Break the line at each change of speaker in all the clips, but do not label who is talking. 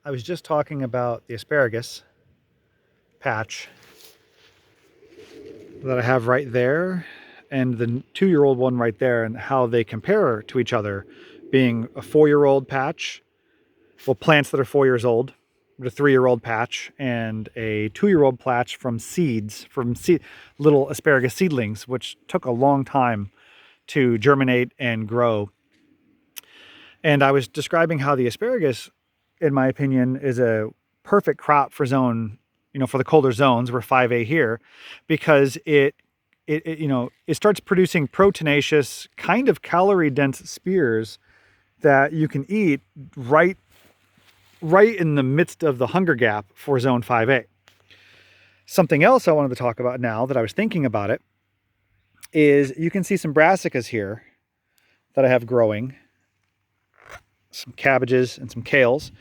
I was just talking about the asparagus patch that I have right there and the 2-year-old one right there, and how they compare to each other, being a 4-year-old patch, well, plants that are 4 years old, a 3-year-old patch, and a 2-year-old patch from seeds, little asparagus seedlings, which took a long time to germinate and grow. And I was describing how the asparagus, in my opinion, is a perfect crop for for the colder zones. We're 5A here, because it starts producing proteinaceous, kind of calorie dense spears that you can eat right in the midst of the hunger gap for zone 5A. Something else I wanted to talk about now that I was thinking about it is you can see some brassicas here that I have growing, some cabbages and some kales.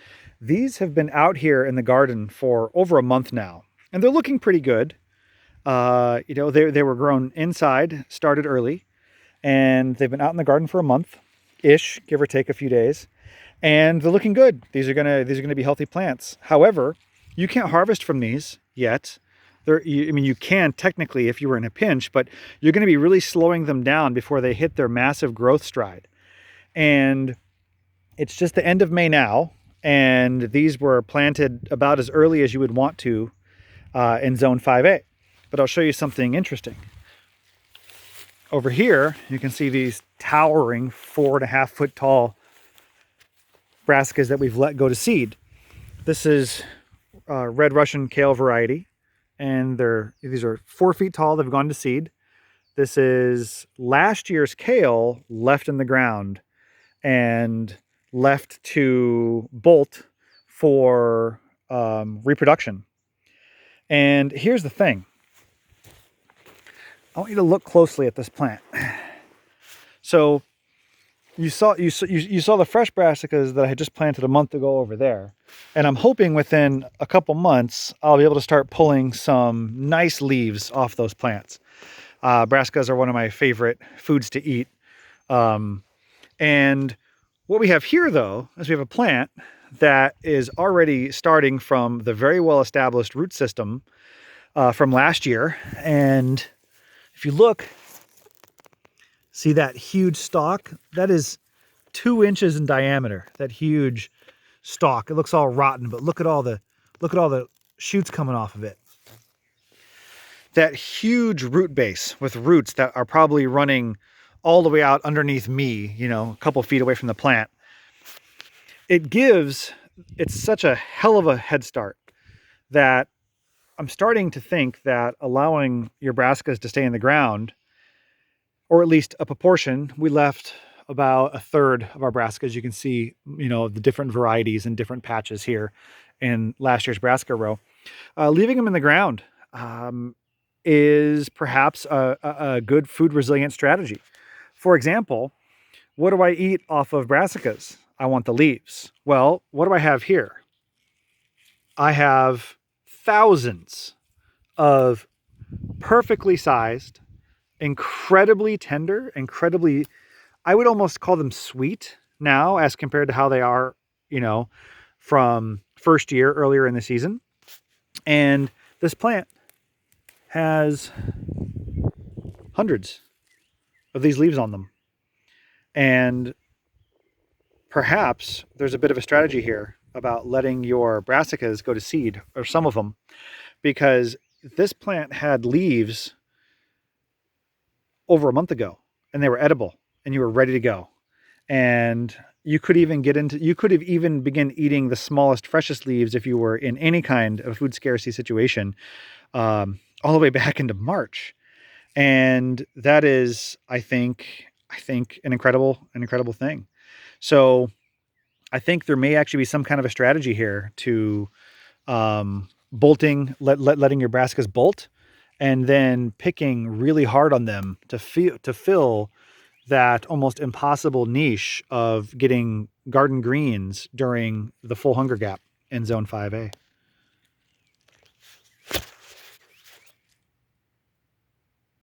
These have been out here in the garden for over a month now, and they're looking pretty good. They were grown inside, started early, and they've been out in the garden for a month-ish, give or take a few days, and they're looking good. These are gonna be healthy plants. However, you can't harvest from these yet. You can technically if you were in a pinch, but you're going to be really slowing them down before they hit their massive growth stride. And it's just the end of May now, and these were planted about as early as you would want to in zone 5A. But I'll show you something interesting. Over here, you can see these towering 4.5 foot tall brassicas that we've let go to seed. This is red Russian kale variety, and these are 4 feet tall. They've gone to seed. This is last year's kale left in the ground and left to bolt for reproduction. And here's the thing. I want you to look closely at this plant. So you saw the fresh brassicas that I had just planted a month ago over there. And I'm hoping within a couple months, I'll be able to start pulling some nice leaves off those plants. Brassicas are one of my favorite foods to eat. And what we have here, though, is we have a plant that is already starting from the very well-established root system from last year. And if you look, see that huge stalk? That is 2 inches in diameter, that huge stalk. It looks all rotten, but look at all the shoots coming off of it. That huge root base with roots that are probably running all the way out underneath me, a couple feet away from the plant. It's such a hell of a head start that I'm starting to think that allowing your brassicas to stay in the ground, or at least a proportion, we left about 1/3 of our brassicas. You can see, the different varieties and different patches here in last year's brassica row. Leaving them in the ground is perhaps a good food resilient strategy. For example, what do I eat off of brassicas? I want the leaves. Well, what do I have here? I have thousands of perfectly sized, incredibly tender, I would almost call them sweet now as compared to how they are, from first year earlier in the season. And this plant has hundreds of these leaves on them. And perhaps there's a bit of a strategy here about letting your brassicas go to seed, or some of them, because this plant had leaves over a month ago and they were edible and you were ready to go. And you could even begin eating the smallest, freshest leaves if you were in any kind of food scarcity situation, all the way back into March. And that is, I think an incredible thing. So I think there may actually be some kind of a strategy here to bolting, letting your brassicas bolt, and then picking really hard on them to fill that almost impossible niche of getting garden greens during the full hunger gap in zone 5A.